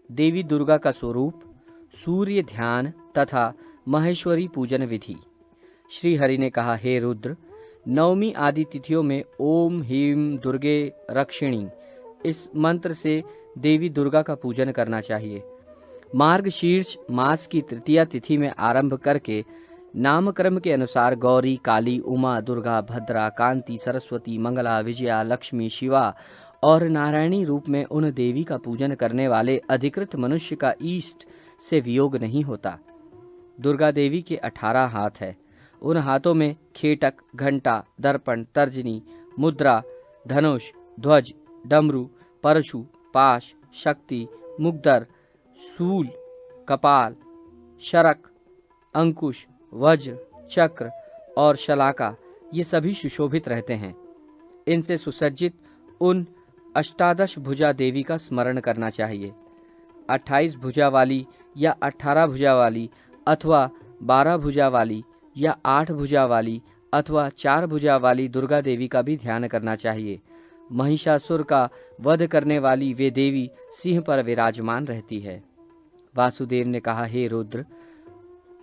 देवी दुर्गा का स्वरूप, सूर्य ध्यान तथा महेश्वरी पूजन विधि। श्री हरि ने कहा, हे रुद्र, नवमी आदि तिथियों में ओम ह्रीं दुर्गे रक्षिणी इस मंत्र से देवी दुर्गा का पूजन करना चाहिए। मार्गशीर्ष मास की तृतीया तिथि में आरंभ करके नामक्रम के अनुसार गौरी, काली, उमा, दुर्गा, भद्रा, कांति, सरस्वती, मंगला, विजया, लक्ष्मी, शिवा और नारायणी रूप में उन देवी का पूजन करने वाले अधिकृत मनुष्य का ईष्ट से वियोग नहीं होता। दुर्गा देवी के 18 हाथ है। उन हाथों में खेटक, घंटा, दर्पण, तर्जनी, मुद्रा, धनुष, ध्वज, डमरू, परशु, पाश, शक्ति, मुग्दर, शूल, कपाल, शरक, अंकुश, वज्र, चक्र और शलाका ये सभी सुशोभित रहते हैं। इनसे सुसज्जित उन अष्टादश भुजा देवी का स्मरण करना चाहिए। 28 भुजा वाली या 18 भुजा वाली अथवा 12 भुजा वाली या 8 भुजा वाली अथवा 4 भुजा वाली दुर्गा देवी का भी ध्यान करना चाहिए। महिषासुर का वध करने वाली वे देवी सिंह पर विराजमान रहती है। वासुदेव ने कहा, हे रुद्र,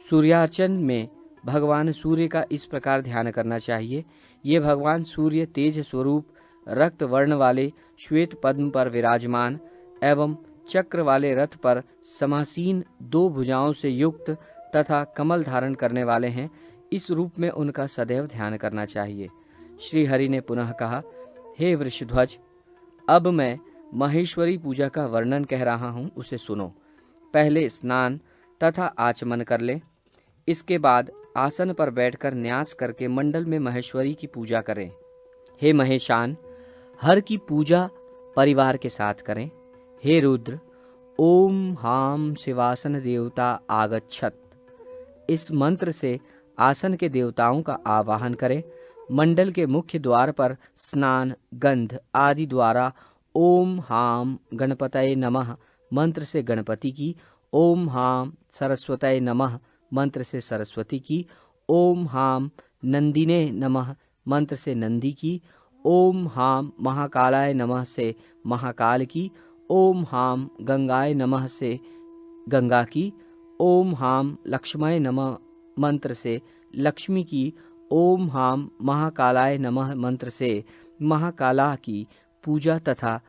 सूर्यार्चन में भगवान सूर्य का इस प्रकार ध्यान करना चाहिए। ये भगवान सूर्य तेज स्वरूप रक्त वर्ण वाले श्वेत पद्म पर विराजमान एवं चक्र वाले रथ पर समासीन 2 भुजाओं से युक्त तथा कमल धारण करने वाले हैं। इस रूप में उनका सदैव ध्यान करना चाहिए। श्री हरि ने पुनः कहा, हे वृषध्वज, अब मैं महेश्वरी पूजा का वर्णन कह रहा हूँ, उसे सुनो। पहले स्नान तथा आचमन कर ले। इसके बाद आसन पर बैठकर न्यास करके मंडल में महेश्वरी की पूजा करें। हे महेशान, हर की पूजा परिवार के साथ करें। हे रुद्र, ओम हाम शिवासन देवता आगच्छत इस मंत्र से आसन के देवताओं का आवाहन करें। मंडल के मुख्य द्वार पर स्नान, गंध आदि द्वारा ओम हाम गणपतये नमः मंत्र से गणपति की, ओम हाम सरस्वतये नमः मंत्र से सरस्वती की, ओम हाम नंदिने नमः मंत्र से नंदी की, ओम हाम महाकालाय नमः से महाकाल की, ओम हाम गंगाय नमः से गंगा की, ओम हाम लक्ष्मय नमः मंत्र से लक्ष्मी की, ओम हाम महाकालाय नमः मंत्र से महाकाला की पूजा तथा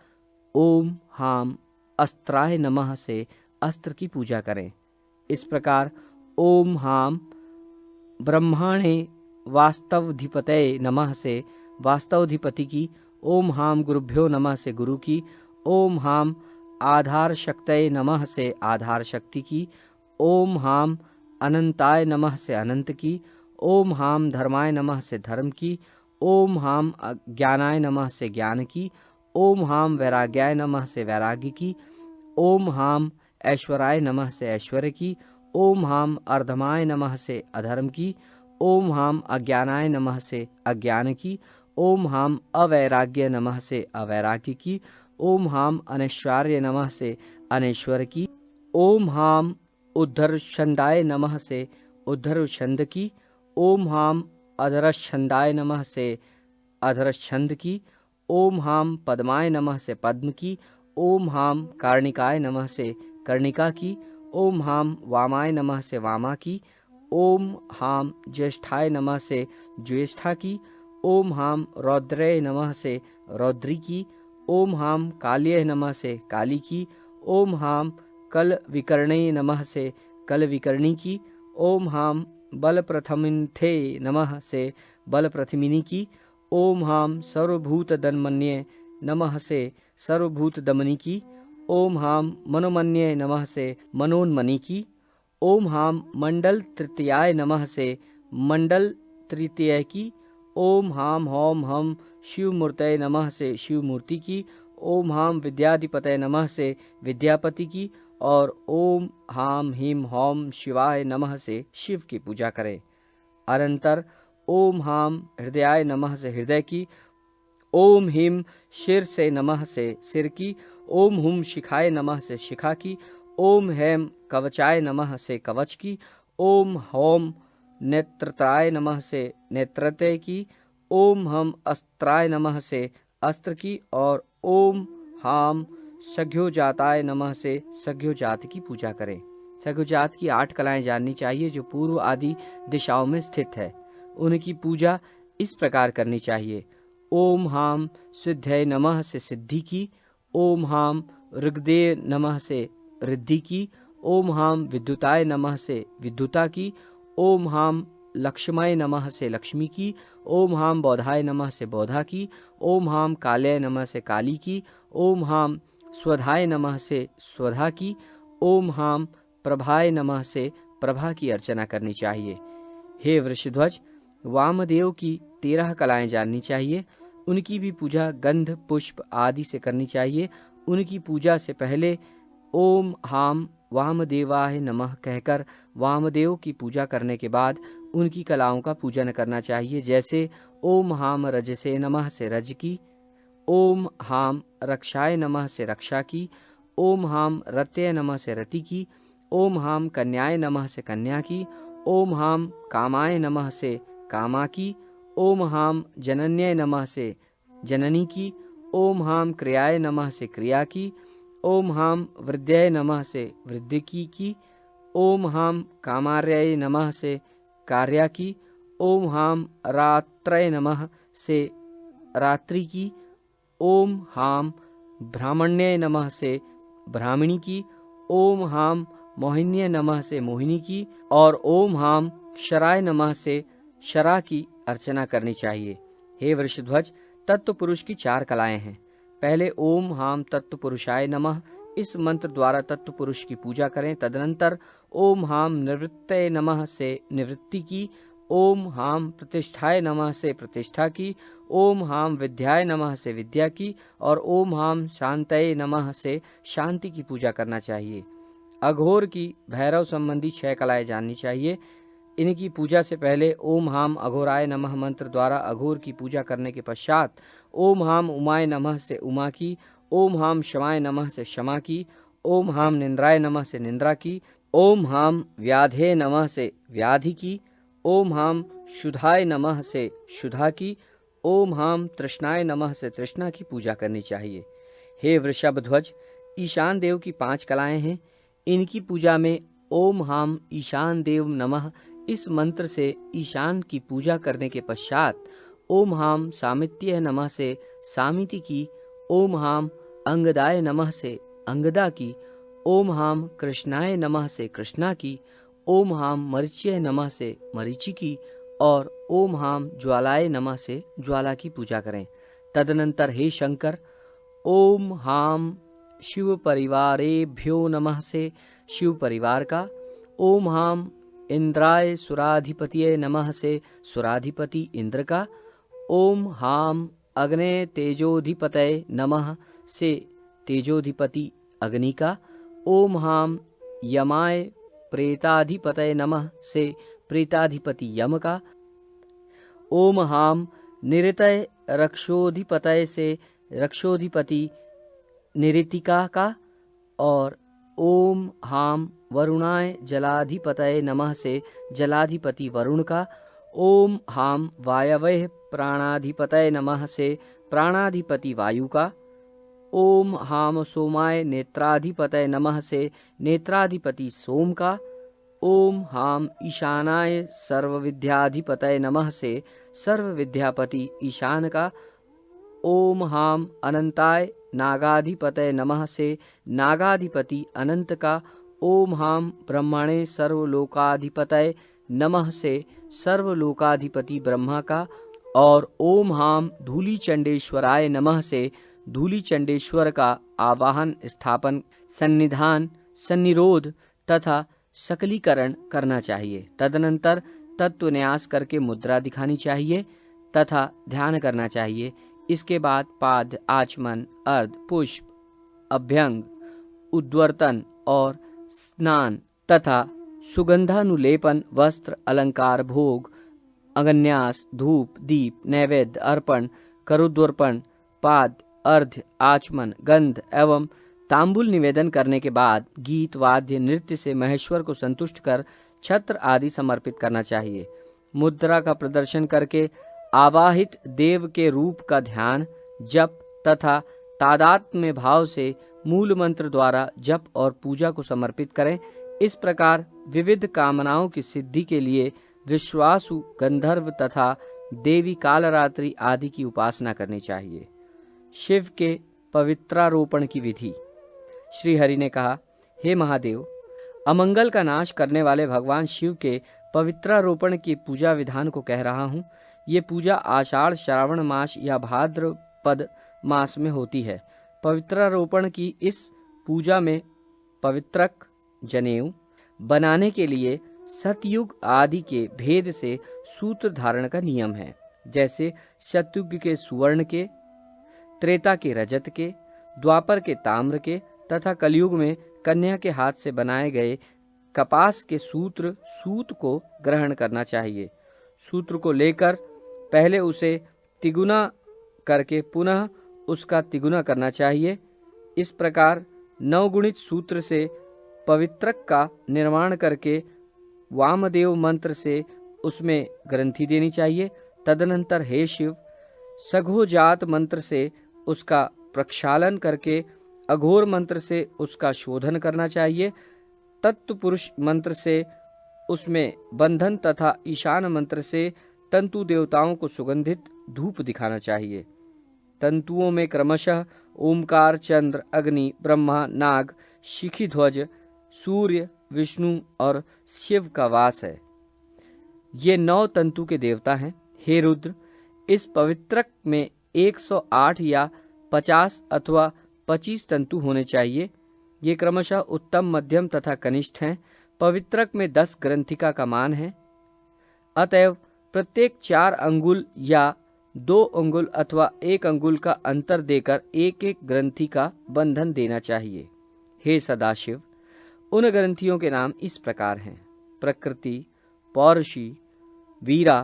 ओम हाम अस्त्राय नमः से अस्त्र की पूजा करें। इस प्रकार ओम हाम ब्रह्माणे वास्तवधिपतये नमः से वास्तवधिपति की, ओम हाम गुरुभ्यो नमः से गुरु की, ओम हाम आधार शक्तये नमः से आधार शक्ति की, ओम हाम अनंताय नमः से अनंत की, ओम हाम धर्माय नमः से धर्म की, ओम हाम ज्ञानाय नमः से ज्ञान की, ओम हाम वैराग्याय नमः से वैराग्य की, ओम हाम ऐश्वर्याय नमः से ऐश्वर्य की, ओम हाम अर्धमाय नमः से अधर्म की, ओम हाम अज्ञानाय नमः से अज्ञान की, ओम हाम अवैराग्य नमः से अवैराग्य की, ओम हाम अनैश्वर्य नमः से अनैश्वर की, ओम हाम उद्धरछंदाय नमः से उद्धरछंद की, ओम हाम अधरछंदाय नमः से अधरछंद की, ओम हाम पद्माय नमः से पद्म की, ओम हाम कार्णिकाय नमः से कर्णिका की, ओम हाम वामाय नमः से वामा की, ओम हाम ज्येष्ठाय नमः से ज्येष्ठा की, ओम हाम रौद्रय नमः से रौद्री की, ओम हाम काल्ये नमः से काली की, ओम हाम कल विकर्णे नमः से कल विकर्णी की, ओम हाम बल प्रथमिन्थे नमः से बल प्रथमिनी की, ओम हाम सर्वभूत दन्मन्ये नमः से सर्वभूत दमनी की, ओम हाम मनोमन्ये नमः से मनोन्मनी की, ओम हाम मंडल तृतीयाय नमः से मंडल तृतीय की, ओम हाम होम हम शिव मूर्तये नमः से शिव मूर्ति की, ओम हाम विद्याधिपतये नमः से विद्यापति की और ओम हाम हीम होम शिवाय नमः से शिव की पूजा करें। अनंतर ओम हाम हृदयाय नमः से हृदय की, ओम हीम शिर से नमः से सिर की, ओम हुम शिखाय नमः से शिखा की, ओम हेम कवचाय नमः से कवच की, ओम होम नेत्रताय नमः से नेत्रतय की, ओम हम अस्त्राय नमः से अस्त्र की और ओम हाम सघ्योजाताय नमः से सघ्योजात की पूजा करें। सघ्योजात की 8 कलाएं जाननी चाहिए जो पूर्व आदि दिशाओं में स्थित है। उनकी पूजा इस प्रकार करनी चाहिए। ओम हाम सिद्धय नमः से सिद्धि की, ओम हाम ऋग्देय नमः से रिद्धि की, ओम हाम विद्युताय नमः से विद्युता की, ओम हाम लक्ष्मय नमः से लक्ष्मी की, ओम हाम बौधाय नमः से बौधा की, ओम हाम कालय नमः से काली की, ओम हाम स्वधाय नमः से स्वधा की, ओम हाम प्रभाय नमः से प्रभा की अर्चना करनी चाहिए। हे वृषध्वज, वामदेव की 13 कलाएं जाननी चाहिए। उनकी भी पूजा गंध पुष्प आदि से करनी चाहिए। उनकी पूजा से पहले ओम हाम वामदेवाय नमः कहकर वामदेव की पूजा करने के बाद उनकी कलाओं का पूजन करना चाहिए, जैसे ओम हाम रजसे नमः से रज की, ओम हाम रक्षाय नमः से रक्षा की, ओम हाम रत्य नमः से रति की, ओम हाम कन्याय नमः से कन्या की, ओम हाम कामाय नमः से कामा की, ओम हाम जनन्य नमः से जननी की, ओम हाम क्रियाय नमः से क्रिया की, ओम हाम वृद्ध्यै नमः से वृद्धि की, ओम हाम कामार्याय नमः से कार्या की, ओम हाम रात्रय नमः से रात्रि की, ओम हाम ब्राह्मण्य नमः से ब्राह्मणी की, ओम हाम मोहिन्य नमः से मोहिनी की और ओम हाम क्षराय नमः से क्षरा की अर्चना करनी चाहिए। हे वृषध्वज, तत्व पुरुष की 4 कलाएं हैं। पहले ओम हाम तत्व पुरुषाय नमः इस मंत्र द्वारा तत्व पुरुष की पूजा करें। तदनंतर ओम हाम निवृत्तये नमः से निवृत्ति की, ओम हाम प्रतिष्ठाय नमः से प्रतिष्ठा की, ओम हाम विद्याय नमः से विद्या की और ओम हाम शांतये नमः से शांति की पूजा करना चाहिए। अघोर की भैरव संबंधी 6 कलाएं जाननी चाहिए। इनकी पूजा से पहले ओम हाम अघोराय नमः मंत्र द्वारा अघोर की पूजा करने के पश्चात ओम हाम उमाय नमः से उमा की, ओम हाम क्षमाय नमः से क्षमा की, ओम हाम निंद्राय नमः से निंद्रा की, ओम हाम व्याधे नमः से व्याधि की, ओम हाम शुद्धाय नमः से शुद्धा की, ओम हाम तृष्णाय नमः से तृष्णा की पूजा करनी चाहिए। हे वृषभ ध्वज, ईशान देव की 5 कलाएं हैं। इनकी पूजा में ओम हाम ईशान देव नमः इस मंत्र से ईशान की पूजा करने के पश्चात ओम हाम सामित्य नमः से सामिति की, ओम हाम अंगदाय नमः से अंगदा की, ओम हाम कृष्णाय नमः से कृष्णा की, ओम हाम मरीच्य नमः से मरीचि की और ओम हाम ज्वालाय नमः से ज्वाला की पूजा करें। तदनंतर हे शंकर, ओम हाम शिव परिवारेभ्यो नमः से शिव परिवार का, ओम हाम इंद्राय सुराधिपतिये नमः से सुराधिपति इंद्र का, ओम हाम अग्ने तेजोधिपतये नमः से तेजोधिपति अग्नि का, ओम हाम यमाय प्रेताधिपतये नमः से प्रेताधिपति यम का, ओम हाम निरतय रक्षोधिपतये से रक्षोधिपति निरितिका का और ओम हाम वरुणाय जलाधिपतये नमः से जलाधिपति वरुण का, ओम हाम वायवः प्राणाधिपतये नमः से प्राणाधिपति वायु का, ओम हाम सोमाय नेत्राधिपतये नमः से नेत्राधिपति सोम का, ओम हाम ईशानाय सर्वविद्याधिपतये नमः से सर्वविद्यापति ईशान का, ओम हाम अनंताय नागाधिपतये नमः से नागाधिपति अनंत का, ओम हाम ब्रह्मणे सर्वलोकाधिपतये नमः से सर्वलोकाधिपति ब्रह्मा का और ओम हाम धूलिचंडेश्वराय नमः से धूलिचंडेश्वर का आवाहन स्थापन सन्निधान सन्निरोध तथा सकलीकरण करना चाहिए। तदनंतर तत्व न्यास करके मुद्रा दिखानी चाहिए तथा ध्यान करना चाहिए। इसके बाद पाद आचमन अर्ध पुष्प अभ्यंग उद्वर्तन और स्नान तथा सुगंधानुलेपन वस्त्र अलंकार भोग अगन्यास धूप दीप नैवेद्य अर्पण करुद्वर्पण पाद अर्घ्य आचमन गंध एवं तांबुल निवेदन करने के बाद गीत वाद्य नृत्य से महेश्वर को संतुष्ट कर छत्र आदि समर्पित करना चाहिए। मुद्रा का प्रदर्शन करके आवाहित देव के रूप का ध्यान जप तथा तादात्म्य भाव से मूल मंत्र द्वारा जप और पूजा को समर्पित करें। इस प्रकार विविध कामनाओं की सिद्धि के लिए विश्वासु, गंधर्व तथा देवी कालरात्रि आदि की उपासना करनी चाहिए। शिव के पवित्रारोपण की विधि। श्री हरि ने कहा, हे महादेव, अमंगल का नाश करने वाले भगवान शिव के पवित्रारोपण की पूजा विधान को कह रहा हूँ। ये पूजा आषाढ़, श्रावण मास या भाद्रपद मास में होती है। पवित्रारोपण की इस पूजा में पवित्रक, जनेऊ बनाने के लिए सतयुग आदि के भेद से सूत्र धारण का नियम है। जैसे सतयुग के सुवर्ण के, त्रेता के रजत के, द्वापर के ताम्र के तथा कलयुग में कन्या के हाथ से बनाए गए कपास के सूत को ग्रहण करना चाहिए। सूत्र को लेकर पहले उसे तिगुना करके पुनः उसका तिगुना करना चाहिए। इस प्रकार नवगुणित सूत्र से पवित्रक का निर्माण करके वामदेव मंत्र से उसमें ग्रंथि देनी चाहिए। तदनंतर हे शिव, सघोजात मंत्र से उसका प्रक्षालन करके अघोर मंत्र से उसका शोधन करना चाहिए। तत्पुरुष मंत्र से उसमें बंधन तथा ईशान मंत्र से तंतु देवताओं को सुगंधित धूप दिखाना चाहिए। तंतुओं में क्रमशः ओमकार, चंद्र, अग्नि, ब्रह्मा, नाग, शिखी ध्वज, सूर्य, विष्णु और शिव का वास है। ये 9 तंतु के देवता हैं। हे रुद्र, इस पवित्रक में 108 या 50 अथवा 25 तंतु होने चाहिए। ये क्रमशः उत्तम, मध्यम तथा कनिष्ठ हैं। पवित्रक में 10 ग्रंथिका का मान है। अतएव प्रत्येक 4 अंगुल या 2 अंगुल अथवा 1 अंगुल का अंतर देकर एक एक ग्रंथि का बंधन देना चाहिए। हे सदाशिव, उन ग्रंथियों के नाम इस प्रकार हैं: प्रकृति, पौरुषी, वीरा,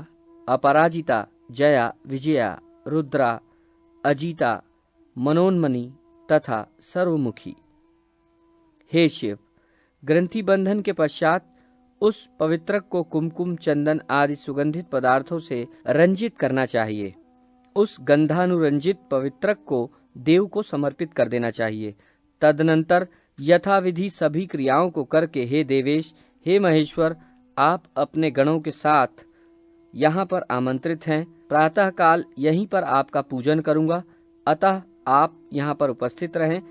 अपराजिता, जया, विजया, रुद्रा, अजिता, मनोन्मनी तथा सर्वमुखी। हे शिव, ग्रंथि बंधन के पश्चात उस पवित्रक को कुमकुम, चंदन आदि सुगंधित पदार्थों से रंजित करना चाहिए। उस गंधानुरंजित पवित्रक को देव को समर्पित कर देना चाहिए। तदनंतर यथाविधि सभी क्रियाओं को करके, हे देवेश, हे महेश्वर, आप अपने गणों के साथ यहाँ पर आमंत्रित हैं। प्रातः काल यहीं पर आपका पूजन करूंगा, अतः आप यहाँ पर उपस्थित रहें।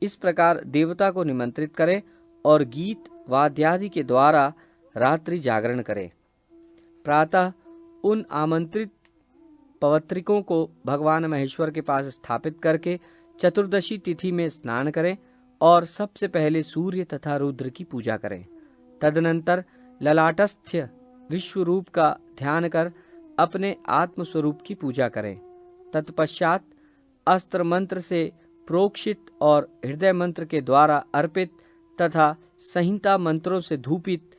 इस प्रकार देवता को निमंत्रित करें और गीत वाद्यादि के द्वारा रात्रि जागरण करें। प्रातः उन आमंत्रित पवित्रिकों को भगवान महेश्वर के पास स्थापित करके चतुर्दशी तिथि में स्नान करें और सबसे पहले सूर्य तथा रुद्र की पूजा करें। तदनंतर ललाटस्थ विश्वरूप का ध्यान कर अपने आत्म स्वरूप की पूजा करें। तत्पश्चात अस्त्र मंत्र से प्रोक्षित और हृदय मंत्र के द्वारा अर्पित तथा संहिता मंत्रों से धूपित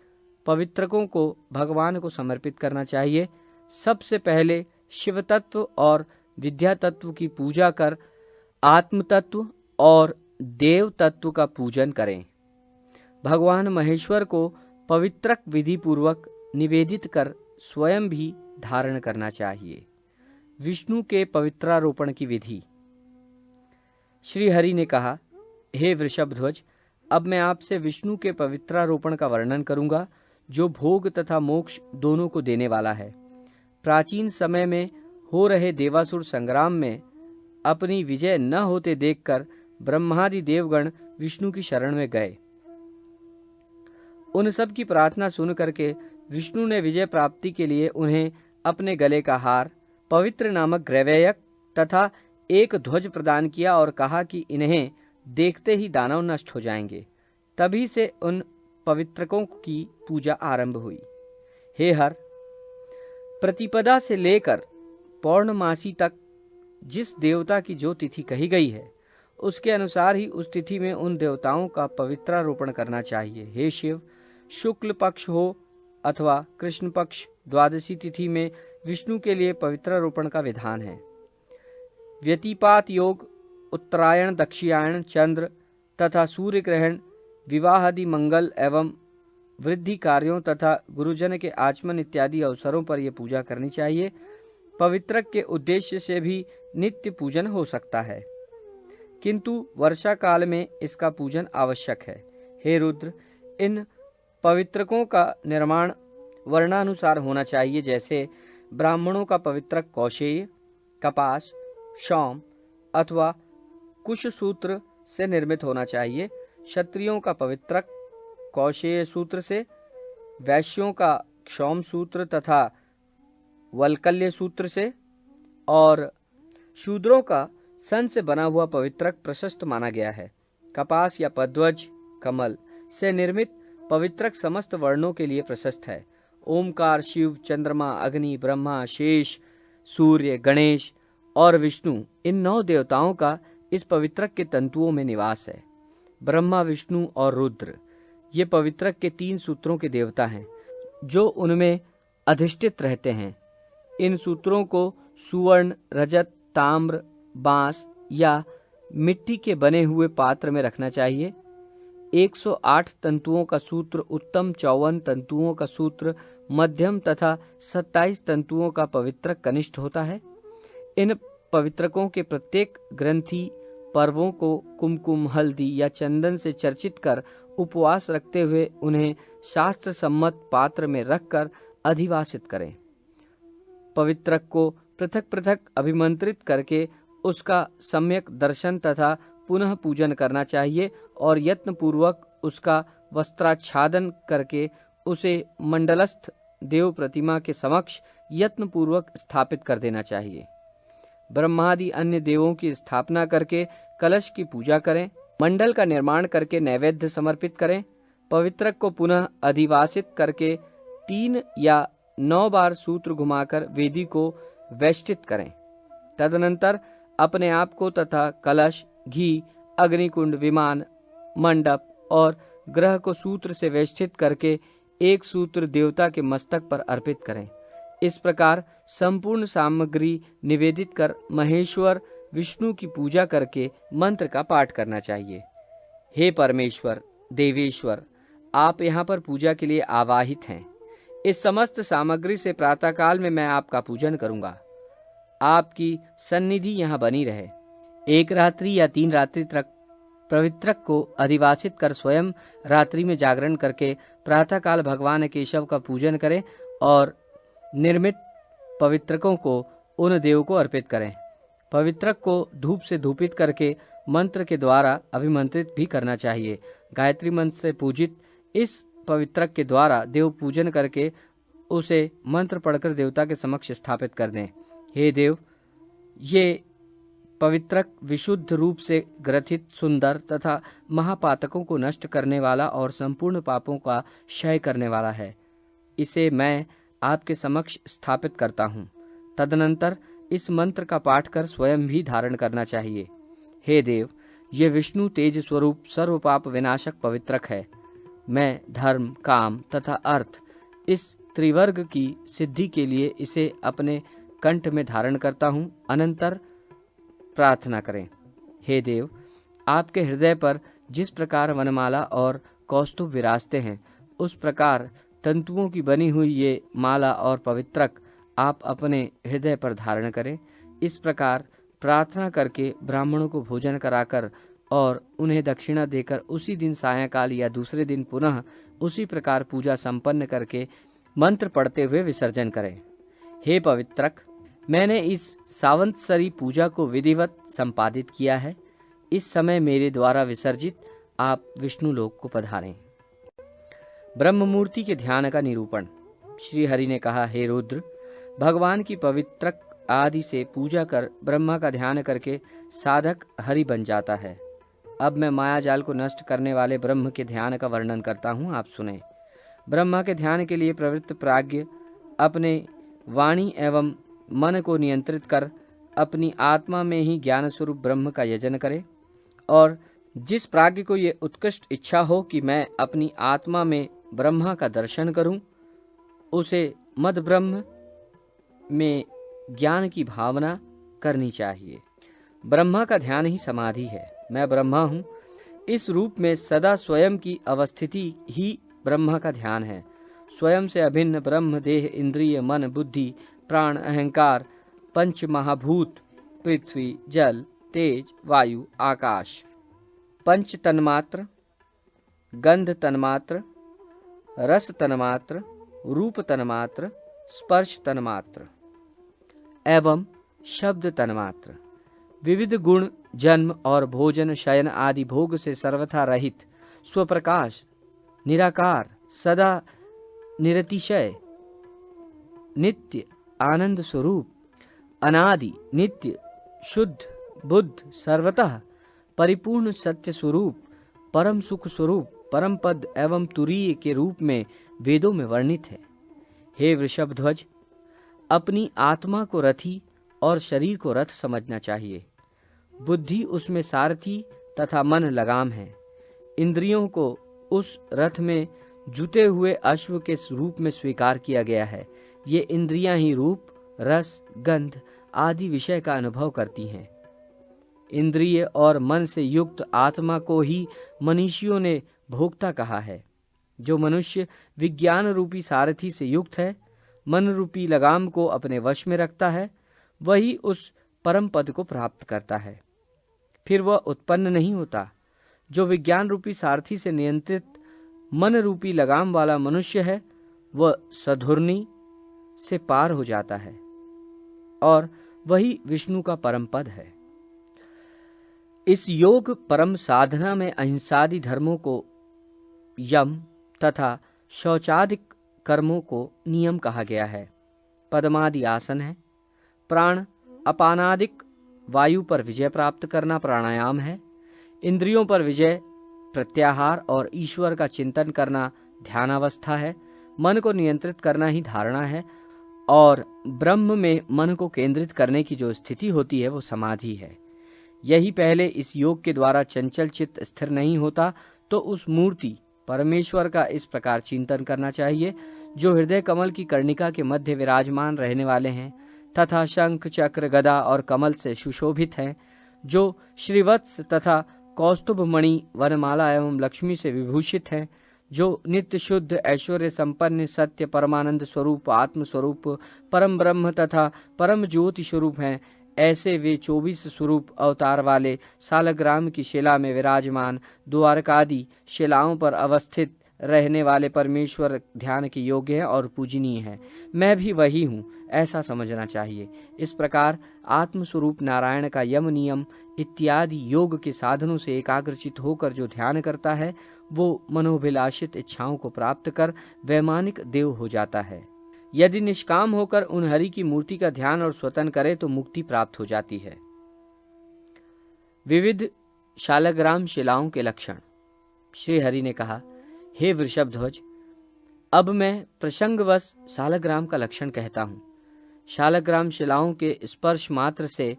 पवित्रकों को भगवान को समर्पित करना चाहिए। सबसे पहले शिव तत्व और विद्या तत्व की पूजा कर आत्म तत्व और देव तत्व का पूजन करें। भगवान महेश्वर को पवित्रक विधि पूर्वक निवेदित कर स्वयं भी धारण करना चाहिए। विष्णु के पवित्रारोपण की विधि। श्री हरि ने कहा, हे वृषभध्वज, अब मैं आपसे विष्णु के पवित्रारोपण का वर्णन करूंगा, जो भोग तथा मोक्ष दोनों को देने वाला है। प्राचीन समय में हो रहे देवासुर संग्राम में अपनी विजय न होते देखकर ब्रह्मादि देवगण विष्णु की शरण में गए। उन सब की प्रार्थना सुन करके विष्णु ने विजय प्राप्ति के लिए उन्हें अपने गले का हार, पवित्र नामक ग्रैवेयक तथा एक ध्वज प्रदान किया और कहा कि इन्हें देखते ही दानव नष्ट हो जाएंगे। तभी से उन पवित्रकों की पूजा आरंभ हुई। हे हर, प्रतिपदा से लेकर पौर्णमासी तक जिस देवता की जो तिथि कही गई है, उसके अनुसार ही उस तिथि में उन देवताओं का पवित्रारोपण करना चाहिए। हे शिव, शुक्ल पक्ष हो अथवा कृष्ण पक्ष द्वादशी तिथि में विष्णु के लिए पवित्रारोपण का विधान है। व्यतिपात योग, उत्तरायण, दक्षिणायन, चंद्र तथा सूर्य ग्रहण, विवाहादि मंगल एवं वृद्धि कार्यों तथा गुरुजन के आचमन इत्यादि अवसरों पर यह पूजा करनी चाहिए। पवित्रक के उद्देश्य से भी नित्य पूजन हो सकता है, किंतु वर्षा काल में इसका पूजन आवश्यक है। हे रुद्र, इन पवित्रकों का निर्माण वर्णानुसार होना चाहिए, जैसे ब्राह्मणों का पवित्रक कौशेय, कपास, शौम अथवा कुशसूत्र से निर्मित होना चाहिए। क्षत्रियों का पवित्रक कौशेय सूत्र से, वैश्यों का क्षौम सूत्र तथा वल्कल्य सूत्र से और शूद्रों का सन से बना हुआ पवित्रक प्रशस्त माना गया है। कपास या पद्वज कमल से निर्मित पवित्रक समस्त वर्णों के लिए प्रशस्त है। ओमकार, शिव, चंद्रमा, अग्नि, ब्रह्मा, शेष, सूर्य, गणेश और विष्णु, इन 9 देवताओं का इस पवित्रक के तंतुओं में निवास है। ब्रह्मा, विष्णु और रुद्र ये पवित्रक के 3 सूत्रों के देवता हैं जो उनमें अधिष्ठित रहते हैं। इन सूत्रों को सुवर्ण, रजत, ताम्र, बांस या मिट्टी के बने हुए पात्र में रखना चाहिए। 108 तंतुओं का सूत्र उत्तम, 54 तंतुओं का सूत्र मध्यम तथा 27 तंतुओं का पवित्रक कनिष्ठ होता है। इन पवित्रकों के प्रत्येक ग्रंथि पर्वों को कुमकुम, हल्दी या चंदन से चर्चित कर उपवास रखते हुए उन्हें शास्त्र सम्मत पात्र में रखकर अधिवासित करें। पवित्रक को पृथक पृथक अभिमंत्रित करके उसका सम्यक दर्शन तथा पुनः पूजन करना चाहिए और यत्न पूर्वक उसका वस्त्राच्छादन करके उसे मंडलस्थ देव प्रतिमा के समक्ष यत्न पूर्वक स्थापित कर देना चाहिए। ब्रह्मादि अन्य देवों की स्थापना करके कलश की पूजा करें। मंडल का निर्माण करके नैवेद्य समर्पित करें। पवित्रक को पुनः अधिवासित करके 3 या 9 बार सूत्र घुमाकर वेदी को वेष्टित करें। तदनंतर अपने आप को तथा कलश, घी, अग्निकुंड, विमान, मंडप और ग्रह को सूत्र से वेष्टित करके एक सूत्र देवता के मस्तक पर अर्पित करें। इस प्रकार संपूर्ण सामग्री निवेदित कर महेश्वर विष्णु की पूजा करके मंत्र का पाठ करना चाहिए। हे परमेश्वर, देवेश्वर, आप यहाँ पर पूजा के लिए आवाहित हैं। इस समस्त सामग्री से प्रातःकाल में मैं आपका पूजन करूंगा। आपकी सन्निधि यहाँ बनी रहे। 1 रात्रि या 3 रात्रि तक पवित्रक को अधिवासित कर स्वयं रात्रि में जागरण करके प्रातःकाल भगवान केशव का पूजन करें और निर्मित पवित्रकों को उन देव को अर्पित करें। पवित्रक को धूप से धूपित करके मंत्र के द्वारा अभिमंत्रित भी करना चाहिए। गायत्री मंत्र से पूजित इस पवित्रक के द्वारा देव पूजन करके उसे मंत्र पढ़कर देवता के समक्ष स्थापित कर दें। हे देव, ये पवित्रक विशुद्ध रूप से ग्रथित, सुंदर तथा महापातकों को नष्ट करने वाला और संपूर्ण पापों का क्षय करने वाला है। इसे मैं आपके समक्ष स्थापित करता हूँ। तदनंतर इस मंत्र का पाठ कर स्वयं भी धारण करना चाहिए। हे देव, ये विष्णु तेज स्वरूप सर्व पाप विनाशक पवित्रक है। मैं धर्म, काम तथा अर्थ, इस त्रिवर्ग की सिद्धि के लिए इसे अपने कंठ में धारण करता हूँ। अनंतर प्रार्थना करें। हे देव, आपके हृदय पर जिस प्रकार वनमाला और कौस्तुभ विराजते हैं, उस प्रकार तंतुओं की बनी हुई ये माला और पवित्रक आप अपने हृदय पर धारण करें। इस प्रकार प्रार्थना करके ब्राह्मणों को भोजन कराकर और उन्हें दक्षिणा देकर उसी दिन सायंकाल या दूसरे दिन पुनः उसी प्रकार पूजा संपन्न करके मंत्र पढ़ते हुए विसर्जन करें। हे पवित्रक, मैंने इस सावंतसरी पूजा को विधिवत संपादित किया है। इस समय मेरे द्वारा विसर्जित आप विष्णु लोक को पधारें। ब्रह्म मूर्ति के ध्यान का निरूपण। श्री हरि ने कहा, हे रुद्र, भगवान की पवित्रक आदि से पूजा कर ब्रह्मा का ध्यान करके साधक हरि बन जाता है। अब मैं माया जाल को नष्ट करने वाले ब्रह्म के ध्यान का वर्णन करता हूँ, आप सुने। ब्रह्मा के ध्यान के लिए प्रवृत्त प्राज्ञ अपने वाणी एवं मन को नियंत्रित कर अपनी आत्मा में ही ज्ञान स्वरूप ब्रह्म का यजन करे, और जिस प्राज्ञ को ये उत्कृष्ट इच्छा हो कि मैं अपनी आत्मा में ब्रह्मा का दर्शन करूं, उसे मद ब्रह्म में ज्ञान की भावना करनी चाहिए। ब्रह्मा का ध्यान ही समाधि है। मैं ब्रह्मा हूँ, इस रूप में सदा स्वयं की अवस्थिति ही ब्रह्मा का ध्यान है। स्वयं से अभिन्न ब्रह्म देह, इंद्रिय, मन, बुद्धि, प्राण, अहंकार, पंच महाभूत, पृथ्वी, जल, तेज, वायु, आकाश। पंच तन्मात्र, गंध तन्मात्र, रस तन्मात्र, रूप तन्मात्र, स्पर्श तन्मात्र एवं शब्द तन्मात्र। विविध गुण, जन्म और भोजन, शयन आदि भोग से सर्वथा रहित, स्वप्रकाश, निराकार, सदा निरतिशय, नित्य आनंद स्वरूप, अनादि, नित्य, शुद्ध, बुद्ध, सर्वतः परिपूर्ण सत्य स्वरूप, परम सुख स्वरूप, परम पद एवं तुरीय के रूप में वेदों में वर्णित है। हे वृषभध्वज, अपनी आत्मा को रथी और शरीर को रथ समझना चाहिए। बुद्धि उसमें सारथी तथा मन लगाम है। इंद्रियों को उस रथ में जुते हुए अश्व के रूप में स्वीकार किया गया है। ये इंद्रियां ही रूप, रस, गंध आदि विषय का अनुभव करती हैं। इंद्रिय और मन से युक्त आत्मा को ही मनीषियों ने भोक्ता कहा है। जो मनुष्य विज्ञान रूपी सारथी से युक्त है, मन रूपी लगाम को अपने वश में रखता है, वही उस परम पद को प्राप्त करता है। फिर वह उत्पन्न नहीं होता। जो विज्ञान रूपी सारथी से नियंत्रित मन रूपी लगाम वाला मनुष्य है, वह सधुर्नी से पार हो जाता है और वही विष्णु का परम पद है। इस योग परम साधना में अहिंसादि धर्मों को यम तथा शौचादिक कर्मों को नियम कहा गया है। पद्मादि आसन है। प्राण अपानादिक वायु पर विजय प्राप्त करना प्राणायाम है। इंद्रियों पर विजय प्रत्याहार और ईश्वर का चिंतन करना ध्यानावस्था है। मन को नियंत्रित करना ही धारणा है और ब्रह्म में मन को केंद्रित करने की जो स्थिति होती है वो समाधि है। यही पहले इस योग के द्वारा चंचल चित्त स्थिर नहीं होता तो उस मूर्ति परमेश्वर का इस प्रकार चिंतन करना चाहिए जो हृदय कमल की कर्णिका के मध्य विराजमान रहने वाले हैं तथा शंख, चक्र, गदा और कमल से सुशोभित हैं, जो श्रीवत्स तथा कौस्तुभ मणि, वनमाला एवं लक्ष्मी से विभूषित हैं, जो नित्य शुद्ध ऐश्वर्य संपन्न सत्य परमानंद स्वरूप आत्म स्वरूप परम ब्रह्म तथा परम ज्योति स्वरूप हैं। ऐसे वे 24 स्वरूप अवतार वाले सालग्राम की शिला में विराजमान द्वारकादि शिलाओं पर अवस्थित रहने वाले परमेश्वर ध्यान के योग्य है और पूजनीय है। मैं भी वही हूँ, ऐसा समझना चाहिए। इस प्रकार आत्मस्वरूप नारायण का यम, नियम इत्यादि योग के साधनों से एकाग्रचित होकर जो ध्यान करता है वो मनोभिलाषित इच्छाओं को प्राप्त कर वैमानिक देव हो जाता है। यदि निष्काम होकर उन हरि की मूर्ति का ध्यान और स्वतन करे तो मुक्ति प्राप्त हो जाती है। विविध शालग्राम शिलाओं के लक्षण। श्री हरि ने कहा, हे वृषभध्वज, अब मैं प्रसंगवश शालग्राम का लक्षण कहता हूँ। शालग्राम शिलाओं के स्पर्श मात्र से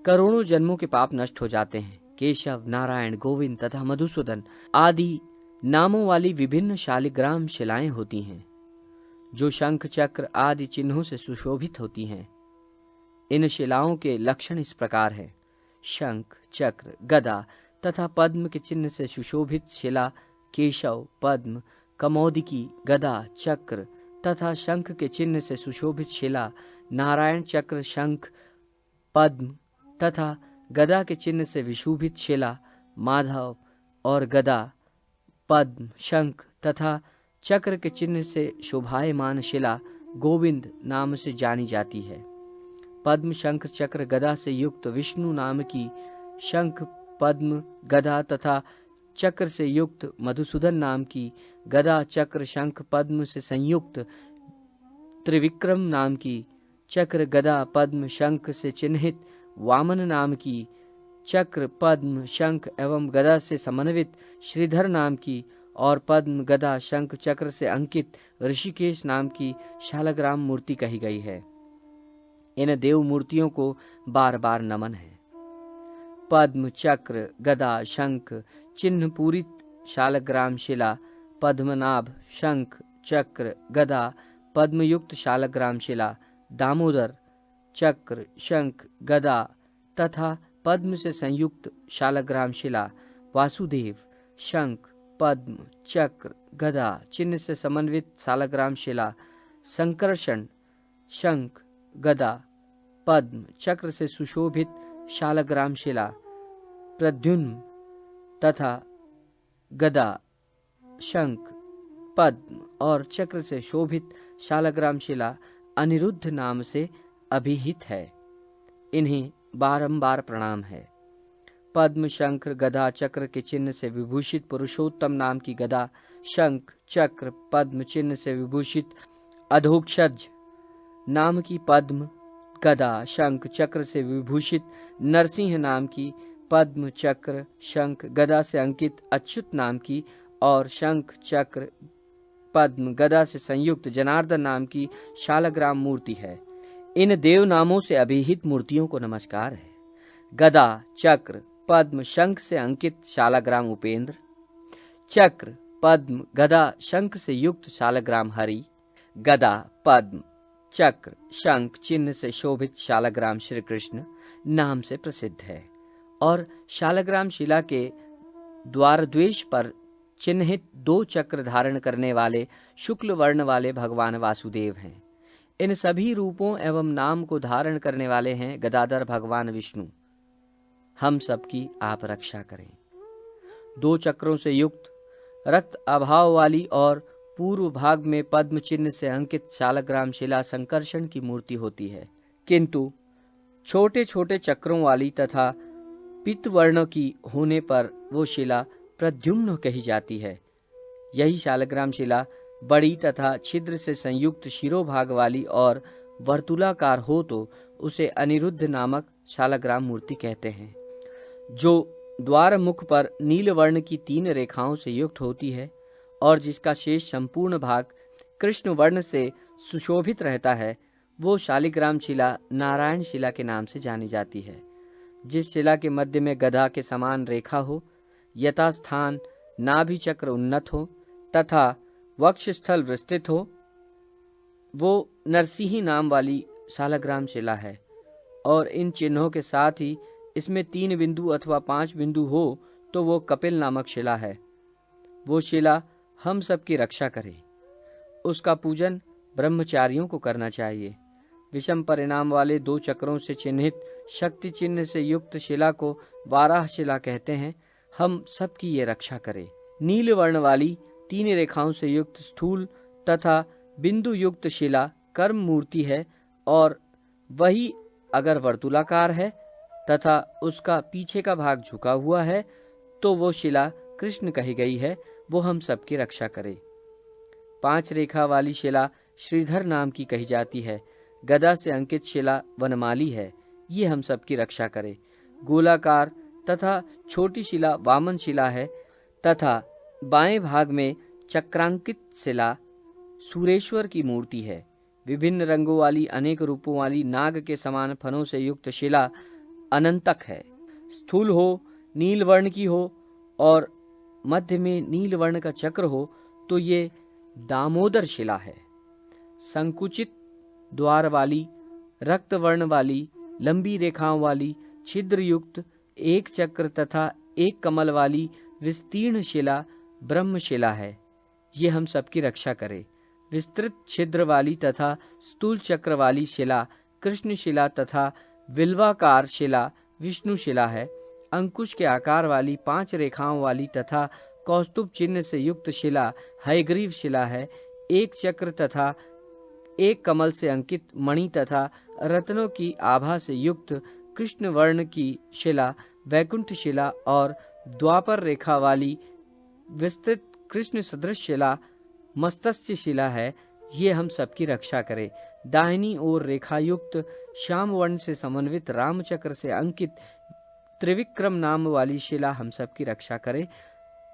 करोड़ों जन्मों के पाप नष्ट हो जाते हैं। केशव, नारायण, गोविंद तथा मधुसूदन आदि नामों वाली विभिन्न शालिग्राम शिलाएं होती हैं जो शंख, चक्र आदि चिन्हों से सुशोभित होती हैं। इन शिलाओं के लक्षण इस प्रकार हैं। शंख, चक्र, गदा तथा पद्म के चिन्ह से सुशोभित शिला केशव, पद्म, कमोदकी, गदा, चक्र तथा शंख के चिन्ह से सुशोभित शिला नारायण, चक्र, शंख, पद्म तथा गदा के चिन्ह से विशोभित शिला माधव और गदा, पद्म, शंख तथा चक्र के चिन्ह से शोभायमान शिला गोविंद नाम से जानी जाती है। पद्म, शंख, चक्र, गदा से युक्त विष्णु नाम की, शंख, पद्म, गदा तथा चक्र से युक्त मधुसूदन नाम की, गदा, चक्र, शंख, पद्म से संयुक्त त्रिविक्रम नाम की, चक्र, गदा, पद्म, शंख से चिन्हित वामन नाम की, चक्र, पद्म, शंख एवं गदा से समन्वित श्रीधर नाम की और पद्म, गदा, शंख, चक्र से अंकित ऋषिकेश नाम की शालग्राम मूर्ति कही गई है। इन देव मूर्तियों को बार बार नमन है। पद्म, चक्र, गदा, शंख चिन्ह पूरित शालग्राम शिला, पद्मनाभ, शंख, चक्र, गदा, पद्मयुक्त शालग्राम शिला, दामोदर, चक्र, शंख, गदा तथा पद्म से संयुक्त शालग्राम शिला, वासुदेव, शंख, पद्म, चक्र, गदा चिन्ह से समन्वित शालग्राम शिला, संकर्षण, शंख, गदा, पद्म, चक्र से सुशोभित शालग्राम शिला प्रद्युम्न तथा गदा, शंख, पद्म और चक्र से शोभित शालग्राम शिला अनिरुद्ध नाम से अभिहित है। इन्हें बारंबार प्रणाम है। पद्म, शंख, गदा, चक्र के चिन्ह से विभूषित पुरुषोत्तम नाम की गदा, शंख, चक्र, पद्म चिन्ह से विभूषित अधोक्षज नाम की पद्म, गदा, शंख, चक्र से विभूषित नरसिंह नाम की पद्म, चक्र, शंख, गदा से अंकित अच्युत नाम की और शंख, चक्र, पद्म, गदा से संयुक्त जनार्दन नाम की शालग्राम मूर्ति है। इन देव नामों से अभिहित मूर्तियों को नमस्कार है। गदा, चक्र, पद्म, शंख से अंकित शालग्राम उपेंद्र, चक्र, पद्म, गदा, शंख से युक्त शालग्राम हरि, गदा, पद्म, चक्र, शंख चिन्ह से शोभित शालग्राम श्री कृष्ण नाम से प्रसिद्ध है और शालग्राम शिला के द्वारद्वेष पर चिन्हित 2 चक्र धारण करने वाले शुक्ल वर्ण वाले भगवान वासुदेव हैं। इन सभी रूपों एवं नाम को धारण करने वाले हैं गदाधर भगवान विष्णु। हम सबकी आप रक्षा करें। 2 चक्रों से युक्त रक्त अभाव वाली और पूर्व भाग में पद्म चिन्ह से अंकित शालग्राम शिला संकर्षण की मूर्ति होती है, किंतु छोटे छोटे चक्रों वाली तथा पित्तवर्ण की होने पर वो शिला प्रद्युम्न कही जाती है। यही शालग्राम शिला बड़ी तथा छिद्र से संयुक्त शिरोभाग वाली और वर्तुलाकार हो तो उसे अनिरुद्ध नामक शालग्राम मूर्ति कहते हैं, जो द्वार मुख पर नील वर्ण की 3 रेखाओं से युक्त होती है और जिसका शेष संपूर्ण भाग कृष्ण वर्ण से सुशोभित रहता है। वो शालिग्राम शिला नारायण शिला के नाम से जानी जाती है। जिस शिला के मध्य में गदा के समान रेखा हो, यथास्थान नाभि चक्र उन्नत हो तथा वक्ष स्थल विस्तृत हो, वो नरसिंही नाम वाली शालग्राम शिला है। और इन चिन्हों के साथ ही इसमें 3 बिंदु अथवा 5 बिंदु हो तो वो कपिल नामक शिला है। वो शिला हम सबकी रक्षा करे। उसका पूजन ब्रह्मचारियों को करना चाहिए। विषम परिणाम वाले 2 चक्रों से चिन्हित शक्ति चिन्ह से युक्त शिला को वाराह शिला कहते हैं। हम सबकी ये रक्षा करे। नील वर्ण वाली 3 रेखाओं से युक्त स्थूल तथा बिंदु युक्त शिला कर्म मूर्ति है और वही अगर वर्तुलाकार है तथा उसका पीछे का भाग झुका हुआ है तो वो शिला कृष्ण कही गई है। वो हम सबकी रक्षा करे। 5 रेखा वाली शिला श्रीधर नाम की कही जाती है। गदा से अंकित शिला वनमाली है। ये हम सबकी रक्षा करे। गोलाकार तथा छोटी शिला वामन शिला है तथा बाएं भाग में चक्रांकित शिला सूरेश्वर की मूर्ति है। विभिन्न रंगों वाली अनेक रूपों वाली नाग के समान फनों से युक्त शिला अनंतक है। स्थूल हो, नील वर्ण की हो और मध्य में नील वर्ण का चक्र हो तो ये दामोदर शिला है। संकुचित द्वार वाली, रक्त वर्ण वाली, लंबी रेखाओं वाली, छिद्र युक्त, एक चक्र तथा एक कमल वाली विस्तीर्ण शिला ब्रह्मशिला है। ये हम सबकी रक्षा करे। विस्तृत छिद्र वाली तथा स्थूल चक्र वाली शिला कृष्ण शिला तथा विल्वाकार शिला विष्णु शिला है। अंकुश के आकार वाली 5 रेखाओं वाली तथा कौस्तुभ चिन्ह से युक्त शिला हयग्रीव शिला है। एक चक्र तथा एक कमल से अंकित मणि तथा रत्नों की आभा से युक्त कृष्ण वर्ण की शिला वैकुंठ शिला और द्वापर रेखा वाली विस्तृत कृष्ण सदृश शिला मस्तस्य शिला है। ये हम सबकी रक्षा करे। दाहिनी ओर रेखायुक्त श्याम वर्ण से समन्वित रामचक्र से अंकित त्रिविक्रम नाम वाली शिला हम सबकी रक्षा करे।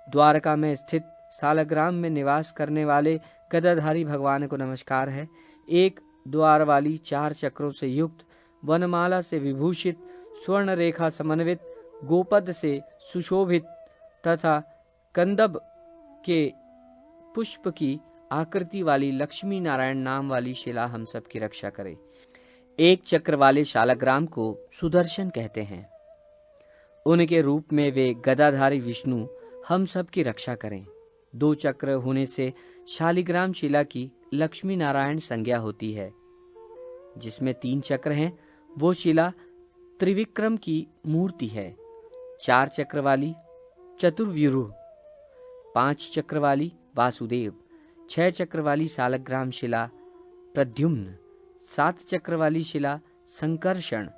द्वारका में स्थित सालग्राम में निवास करने वाले गदाधारी भगवान को नमस्कार है। एक द्वार वाली 4 चक्रों से युक्त वनमाला से विभूषित स्वर्ण रेखा समन्वित गोपद से सुशोभित तथा कंदब के पुष्प की आकृति वाली लक्ष्मी नारायण नाम वाली शिला हम सबकी रक्षा करे। एक चक्र वाले शालग्राम को सुदर्शन कहते हैं। उनके रूप में वे गदाधारी विष्णु हम सबकी रक्षा करें। 2 चक्र होने से शालिग्राम शिला की लक्ष्मी नारायण संज्ञा होती है। जिसमें 3 चक्र हैं वो शिला त्रिविक्रम की मूर्ति है। 4 चक्र वाली चतुर्व्यूह, 5 चक्र वाली वासुदेव, 6 चक्र वाली सालग्राम शिला प्रद्युम्न, 7 चक्र वाली शिला संकर्षण,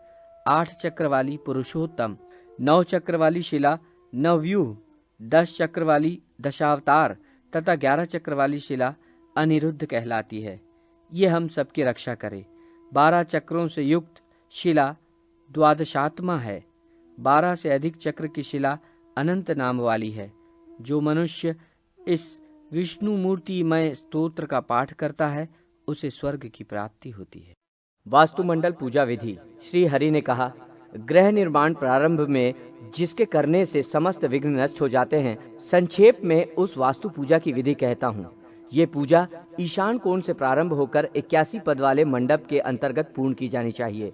8 चक्र वाली पुरुषोत्तम, 9 चक्र वाली शिला नवव्यूह, 10 चक्र वाली दशावतार तथा 11 चक्र वाली शिला अनिरुद्ध कहलाती है। ये हम सबकी रक्षा करे। 12 चक्रों से युक्त शिला द्वादशात्मा है। 12 से अधिक चक्र की शिला अनंत नाम वाली है। जो मनुष्य इस विष्णु मूर्तिमय स्तोत्र का पाठ करता है उसे स्वर्ग की प्राप्ति होती है। वास्तुमंडल पूजा विधि। श्री हरि ने कहा, गृह निर्माण प्रारंभ में जिसके करने से समस्त विघ्न नष्ट हो जाते हैं, संक्षेप में उस वास्तु पूजा की विधि कहता हूँ। ये पूजा ईशान कोण से प्रारंभ होकर 81 पद वाले मंडप के अंतर्गत पूर्ण की जानी चाहिए।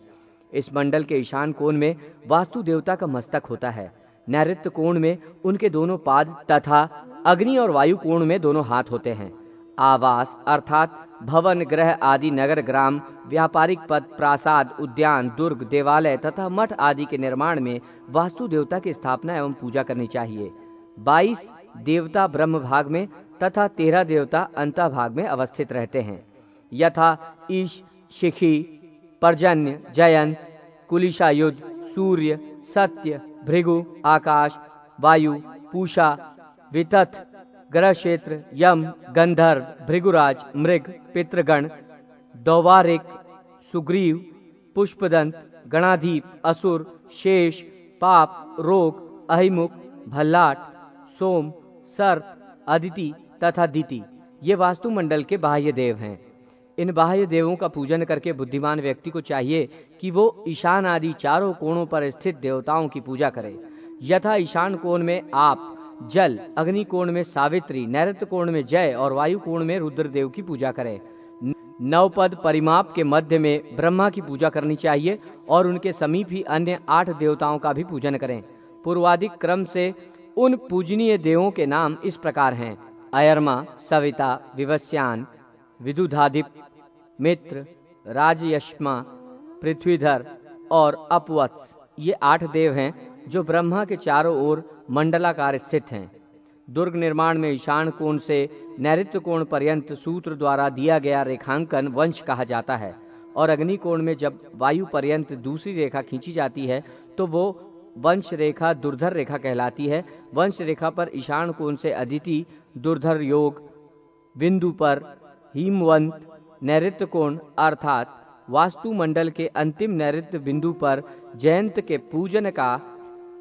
इस मंडल के ईशान कोण में वास्तु देवता का मस्तक होता है। नैऋत्य कोण में उनके दोनों पाद तथा अग्नि और वायु कोण में दोनों हाथ होते हैं। आवास अर्थात भवन, ग्रह आदि, नगर, ग्राम, व्यापारिक पद, प्रासाद, उद्यान, दुर्ग, देवालय तथा मठ आदि के निर्माण में वास्तु देवता की स्थापना एवं पूजा करनी चाहिए। 22 देवता ब्रह्म भाग में तथा 13 देवता अंतः भाग में अवस्थित रहते हैं, यथा ईश, शिखी, पर्जन्य, जयंत, कुलिशायुध, सूर्य, सत्य, भृगु, आकाश, वायु, पूषा, वितथ, ग्रह क्षेत्र, यम, गंधर्व, भृगुराज, मृग, पितृगण, दौवारिक, सुग्रीव, पुष्पदंत, गणाधीप, असुर, शेष, पाप, रोग, अहिमुख, भल्लाट, सोम, सर्प, अदिति तथा दिति ये वास्तुमंडल के बाह्य देव हैं। इन बाह्य देवों का पूजन करके बुद्धिमान व्यक्ति को चाहिए कि वो ईशान आदि चारों कोणों पर स्थित देवताओं की पूजा करे। यथा ईशान कोण में आप, जल, अग्नि कोण में सावित्री, नैऋत्य कोण में जय और वायु कोण में रुद्रदेव की पूजा करें। 9 पद परिमाप के मध्य में ब्रह्मा की पूजा करनी चाहिए और उनके समीप ही अन्य 8 देवताओं का भी पूजन करें। पूर्वाधिक क्रम से उन पूजनीय देवों के नाम इस प्रकार हैं: अयरमा, सविता, विवस्यान, विदुधादिप, मित्र, राजयश्मा, पृथ्वीधर और अपवत्स। ये 8 देव हैं जो ब्रह्मा के चारों ओर मंडलाकार स्थित हैं। दुर्ग निर्माण में ईशान कोण से नैऋत्य कोण पर्यंत सूत्र द्वारा दिया गया रेखांकन वंश कहा जाता है और अग्नि कोण में जब वायु पर्यंत दूसरी रेखा खींची जाती है तो वो वंश रेखा दुर्धर रेखा कहलाती है। वंश रेखा पर ईशान कोण से अदिति, दुर्धर योग, बिंदु पर हिमवंत, नैऋत्य कोण अर्थात वास्तुमंडल के अंतिम नैऋत्य बिंदु पर जयंत के पूजन का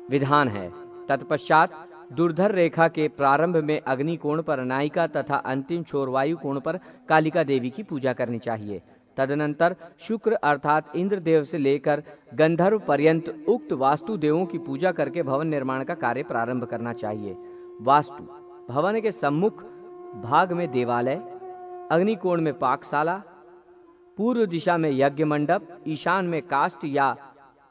विधान है। तत्पश्चात दुर्धर रेखा के प्रारंभ में अग्नि कोण पर नायिका तथा अंतिम छोर वायु कोण पर कालिका देवी की पूजा करनी चाहिए। तदनंतर शुक्र अर्थात इंद्रदेव से लेकर गंधर्व पर्यंत उक्त वास्तु देवों की पूजा करके भवन निर्माण का कार्य प्रारंभ करना चाहिए। वास्तु भवन के सम्मुख भाग में देवालय, अग्नि कोण में पाकशाला, पूर्व दिशा में यज्ञ मंडप, ईशान में काष्ठ या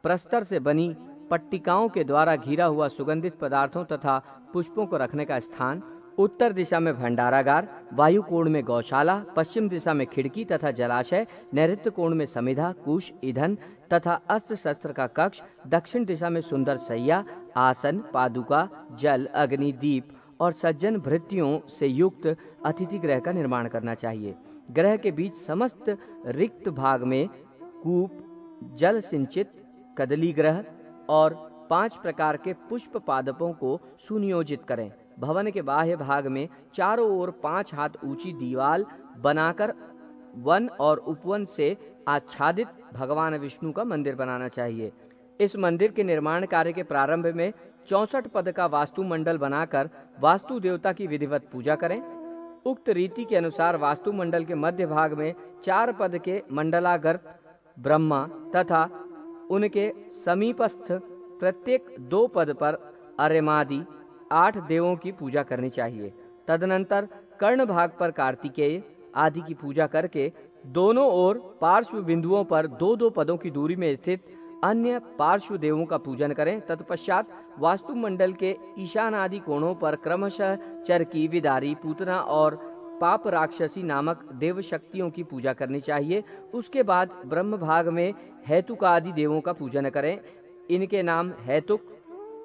प्रस्तर से बनी पट्टिकाओं के द्वारा घिरा हुआ सुगंधित पदार्थों तथा पुष्पों को रखने का स्थान, उत्तर दिशा में भंडारागार, वायु कोण में गौशाला, पश्चिम दिशा में खिड़की तथा जलाशय, नैऋत्य कोण में समिधा, कुश, ईंधन तथा अस्त्र शस्त्र का कक्ष, दक्षिण दिशा में सुंदर शैया, आसन, पादुका, जल, अग्नि, दीप और सज्जन भृत्यों से युक्त अतिथि गृह का निर्माण करना चाहिए। ग्रह के बीच समस्त रिक्त भाग में कूप, जल सिंचित कदली ग्रह और 5 प्रकार के पुष्प पादपों को सुनियोजित करें। भवन के बाह्य भाग में चारों ओर 5 हाथ ऊंची दीवार बनाकर वन और उपवन से आच्छादित भगवान विष्णु का मंदिर बनाना चाहिए। इस मंदिर के निर्माण कार्य के प्रारंभ में 64 पद का वास्तुमंडल बनाकर वास्तु देवता की विधिवत पूजा करें। उक्त रीति के अनुसार वास्तुमंडल के मध्य भाग में 4 पद के मंडलागर्त ब्रह्मा तथा उनके समीपस्थ प्रत्येक 2 पद पर अर्यमादि 8 देवों की पूजा करनी चाहिए। तदनंतर कर्ण भाग पर कार्तिकेय आदि की पूजा करके दोनों ओर पार्श्व बिंदुओं पर 2-2 पदों की दूरी में स्थित अन्य पार्श्व देवों का पूजन करें। तत्पश्चात वास्तुमंडल के ईशान आदि कोणों पर क्रमशः चरकी, विदारी, पूतना और पाप राक्षसी नामक देव शक्तियों की पूजा करनी चाहिए। उसके बाद ब्रह्म भाग में हेतुका आदि देवों का पूजन करें। इनके नाम हैतुक,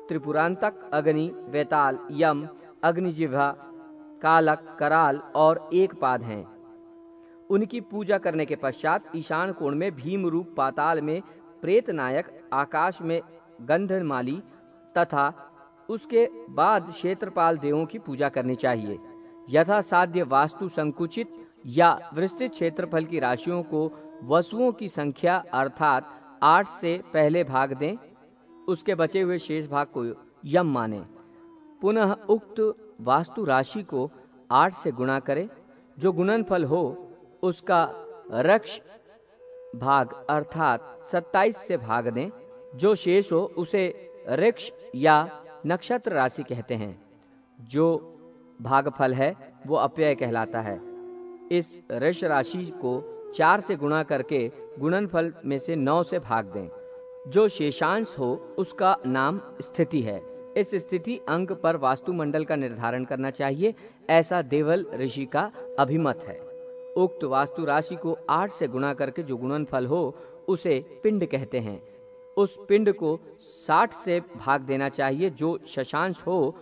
त्रिपुरांतक, अग्नि, वेताल, यम, अग्निजिह्वा, कालक, कराल और एकपाद हैं। उनकी पूजा करने के पश्चात ईशान कोण में भीम रूप, पाताल में प्रेतनायक, आकाश में गंधमाली तथा उसके बाद क्षेत्रपाल देवों की पूजा करनी चाहिए। यथा साध्य वास्तु संकुचित या विस्तृत क्षेत्रफल की राशियों को वसुओं की संख्या अर्थात 8 से पहले भाग दें, उसके बचे हुए शेष भाग को यम माने। पुनः उक्त वास्तु राशि को 8 से गुणा करें, जो गुणनफल हो उसका रक्ष भाग अर्थात 27 से भाग दें, जो शेष हो उसे ऋक्ष या नक्षत्र राशि कहते हैं। जो भागफल है वो अपव्यय कहलाता है। इस ऋष राशि को 4 से गुणा करके गुणनफल में से 9 से भाग दें। जो शेषांश हो उसका नाम स्थिति है। इस स्थिति अंक पर वास्तुमंडल का निर्धारण करना चाहिए, ऐसा देवल ऋषि का अभिमत है। उक्त वास्तु राशि को 8 से गुणा करके जो गुणनफल हो उसे पिंड कहते हैं। उस पिंड को 60 से भाग देना चाहिए। जो शशांश हो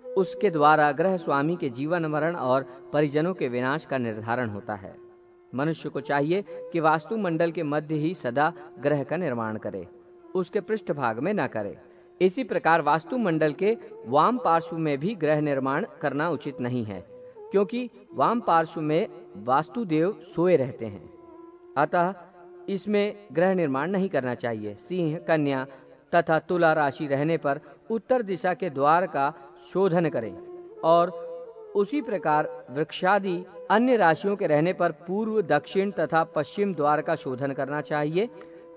उसके द्वारा ग्रह स्वामी के जीवन मरण और परिजनों के विनाश का निर्धारण होता है। मनुष्य को चाहिए कि वास्तुमंडल के मध्य ही सदा ग्रह का निर्माण करे, उसके पृष्ठ भाग में न करे। इसी प्रकार वास्तुमंडल के वाम पार्श्व में भी ग्रह निर्माण करना उचित नहीं है, क्योंकि वाम पार्श्व में वास्तुदेव सोए रहते हैं, अतः इसमें ग्रह निर्माण नहीं करना चाहिए। सिंह, कन्या तथा तुला राशि रहने पर उत्तर दिशा के द्वार का शोधन करें और उसी प्रकार वृक्षादि अन्य राशियों के रहने पर पूर्व, दक्षिण तथा पश्चिम द्वार का शोधन करना चाहिए,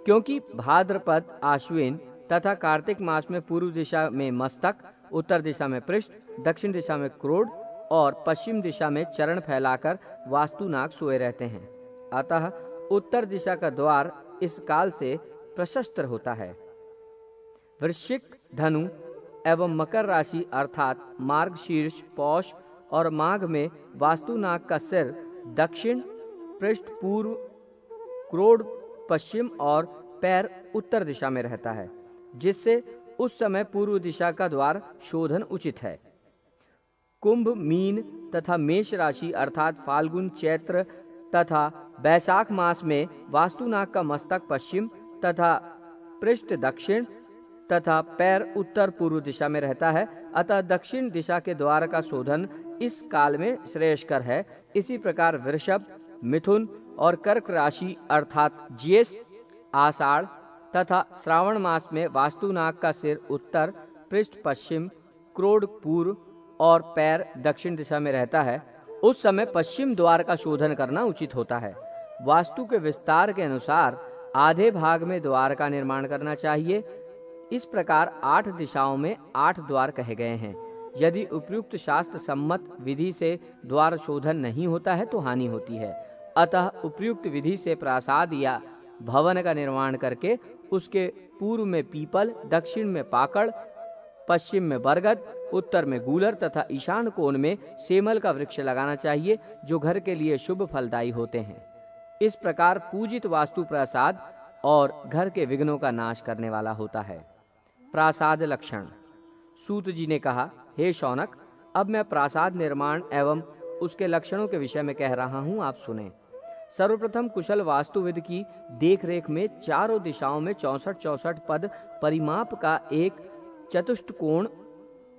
क्योंकि भाद्रपद, आश्विन तथा कार्तिक मास में पूर्व दिशा में मस्तक, उत्तर दिशा में पृष्ठ, दक्षिण दिशा में क्रोड और पश्चिम दिशा में चरण फैलाकर वास्तुनाग सोए रहते हैं। अतः उत्तर दिशा का द्वार इस काल से प्रशस्त होता है। वृश्चिक, धनु एवं मकर राशि अर्थात मार्गशीर्ष, पौष और माघ में वास्तुनाग का सिर दक्षिण, पृष्ठ पूर्व, क्रोड पश्चिम और पैर उत्तर दिशा में रहता है, जिससे उस समय पूर्व दिशा का द्वार शोधन उचित है। कुंभ, मीन तथा मेष राशि अर्थात फाल्गुन, चैत्र तथा बैसाख मास में वास्तुनाग का मस्तक पश्चिम तथा पृष्ठ दक्षिण तथा पैर उत्तर पूर्व दिशा में रहता है, अतः दक्षिण दिशा के द्वार का शोधन इस काल में श्रेयस्कर है। इसी प्रकार वृषभ, मिथुन और कर्क राशि अर्थात ज्येष्ठ, आषाढ़ तथा श्रावण मास में वास्तुनाग का सिर उत्तर, पृष्ठ पश्चिम, क्रोड पूर्व और पैर दक्षिण दिशा में रहता है। उस समय पश्चिम द्वार का शोधन करना उचित होता है। वास्तु के विस्तार के अनुसार आधे भाग में द्वार का निर्माण करना चाहिए। इस प्रकार 8 दिशाओं में 8 द्वार कहे गए हैं। यदि उपयुक्त शास्त्र सम्मत विधि से द्वार शोधन नहीं होता है तो हानि होती है। अतः उपयुक्त विधि से प्रासाद या भवन का निर्माण करके उसके पूर्व में पीपल, दक्षिण में पाकड़, पश्चिम में बरगद, उत्तर में गूलर तथा ईशान कोण में सेमल का वृक्ष लगाना चाहिए, जो घर के लिए शुभ फलदायी होते हैं। इस प्रकार पूजित वास्तु प्रासाद और घर के विघ्नों का नाश करने वाला होता है। प्रासाद लक्षण। सूत जी ने कहा, हे शौनक, अब मैं प्रासाद निर्माण एवं उसके लक्षणों के विषय में कह रहा हूँ, आप सुने। सर्वप्रथम कुशल वास्तुविद की देखरेख में चारों दिशाओं में 64-64 पद परिमाप का एक चतुष्टकोण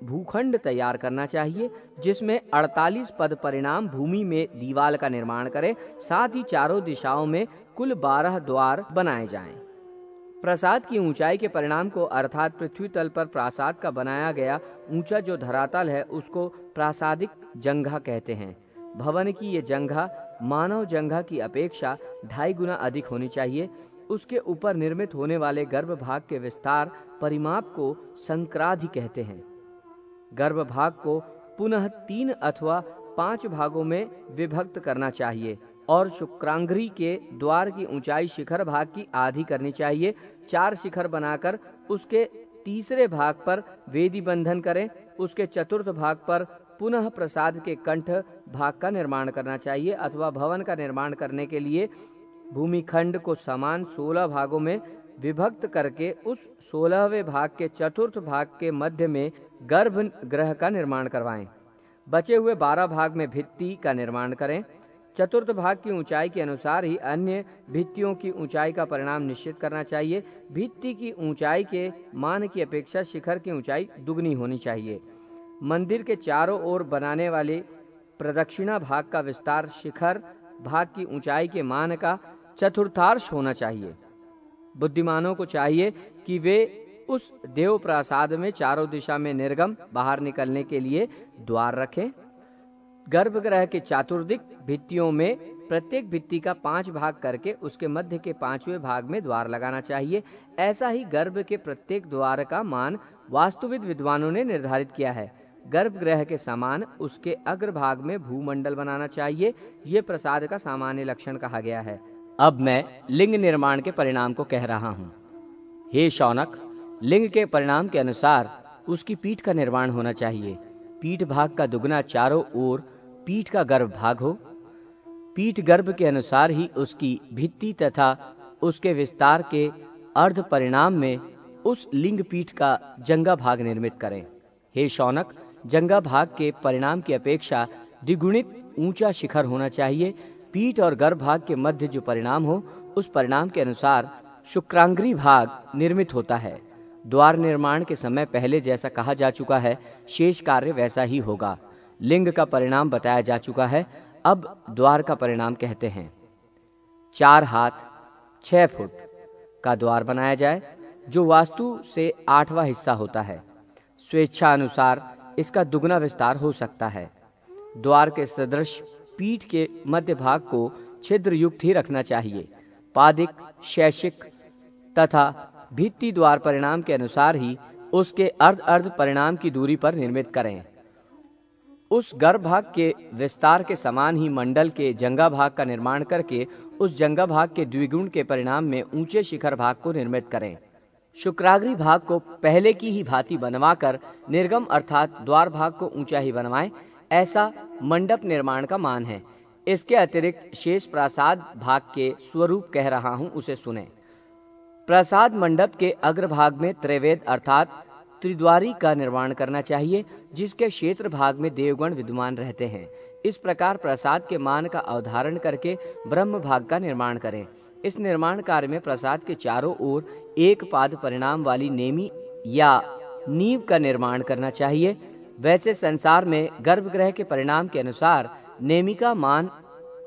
भूखंड तैयार करना चाहिए, जिसमें 48 पद परिणाम भूमि में दीवाल का निर्माण करें। साथ ही चारों दिशाओं में कुल 12 द्वार बनाए जाएं। प्रासाद की ऊंचाई के परिणाम को अर्थात पृथ्वी तल पर प्रासाद का बनाया गया ऊंचा जो धरातल है उसको प्रासादिक जंघा कहते हैं। भवन की ये जंघा मानव जंघा की अपेक्षा 2.5 गुना अधिक होनी चाहिए। उसके ऊपर निर्मित होने वाले गर्भभाग के विस्तार परिमाप को संक्रांति कहते हैं। गर्भभाग को पुनः 3 अथवा 5 भागों में विभक्त करना चाहिए और शुक्रांगरी के द्वार की ऊंचाई शिखर भाग की आधी करनी चाहिए। 4 शिखर बनाकर उसके तीसरे भाग पर वेदी बंधन करें। उसके चतुर्थ भाग पर पुनः प्रसाद के कंठ भाग का निर्माण करना चाहिए अथवा भवन का निर्माण करने के लिए भूमिखंड को समान 16 भागों में विभक्त करके उस 16वें भाग के चतुर्थ भाग के मध्य में गर्भगृह का निर्माण करवाएं। बचे हुए 12 भाग में भित्ति का निर्माण करें। चतुर्थ भाग की ऊंचाई के अनुसार ही अन्य भित्तियों की ऊंचाई का परिणाम निश्चित करना चाहिए। भित्ति की ऊंचाई के मान की अपेक्षा शिखर की ऊंचाई दुगनी होनी चाहिए। मंदिर के चारों ओर बनाने वाले प्रदक्षिणा भाग का विस्तार शिखर भाग की ऊंचाई के मान का चतुर्थांश होना चाहिए। बुद्धिमानों को चाहिए कि वे उस देव प्रासाद में चारों दिशा में निर्गम बाहर निकलने के लिए द्वार रखें। गर्भगृह के चतुर्दिक भित्तियों में प्रत्येक भित्ति का 5 भाग करके उसके मध्य के 5वें भाग में द्वार लगाना चाहिए। ऐसा ही गर्भ के प्रत्येक द्वार का मान वास्तुविद विद्वानों ने निर्धारित किया है। गर्भगृह के समान उसके अग्रभाग में भूमंडल बनाना चाहिए। ये प्रसाद का सामान्य लक्षण कहा गया है। अब मैं लिंग निर्माण के परिणाम को कह रहा हूँ। हे शौनक, लिंग के परिणाम के अनुसार उसकी पीठ का निर्माण होना चाहिए। पीठ भाग का दुगना चारों ओर पीठ का गर्भ भाग हो। पीठ गर्भ के अनुसार ही उसकी भित्ति तथा उसके विस्तार के अर्ध परिणाम में उस लिंग पीठ का जंगा भाग निर्मित करें। हे शौनक, जंगा भाग के परिणाम की अपेक्षा द्विगुणित ऊंचा शिखर होना चाहिए। पीठ और गर्भ भाग के मध्य जो परिणाम हो, उस परिणाम के अनुसार शुक्रांग्री भाग निर्मित होता है। द्वार निर्माण के समय पहले जैसा कहा जा चुका है, शेष कार्य वैसा ही होगा। लिंग का परिणाम बताया जा चुका है, अब द्वार का परिणाम कहते हैं। 4 हाथ 6 फुट का द्वार बनाया जाए, जो वास्तु से 8वां हिस्सा होता है। स्वेच्छा अनुसार इसका दुगना विस्तार हो सकता है। द्वार के सदृश पीठ के मध्य भाग को छिद्र युक्त ही रखना चाहिए। पादिक, शैशिक तथा भित्ति द्वार परिणाम के अनुसार ही उसके अर्ध परिणाम की दूरी पर निर्मित करें। उस गर्भ भाग के विस्तार के समान ही मंडल के जंगा भाग का निर्माण करके उस जंगा भाग के द्विगुण के परिणाम में ऊंचे शिखर भाग को निर्मित करें। शुक्राग्री भाग को पहले की ही भांति बनवाकर निर्गम अर्थात द्वार भाग को ऊंचा ही बनवाएं। ऐसा मंडप निर्माण का मान है। इसके अतिरिक्त शेष प्रासाद भाग के स्वरूप कह रहा हूं, उसे सुने। प्रासाद मंडप के अग्रभाग में त्रैवेद अर्थात त्रिद्वारी का निर्माण करना चाहिए, जिसके क्षेत्र भाग में देवगण विद्यमान रहते हैं। इस प्रकार प्रासाद के मान का अवधारण करके ब्रह्म भाग का निर्माण करें। इस निर्माण कार्य में प्रासाद के चारों ओर 1 पाद परिणाम वाली नेमी या नींव का निर्माण करना चाहिए। वैसे संसार में गर्भगृह के परिणाम के अनुसार नेमी का मान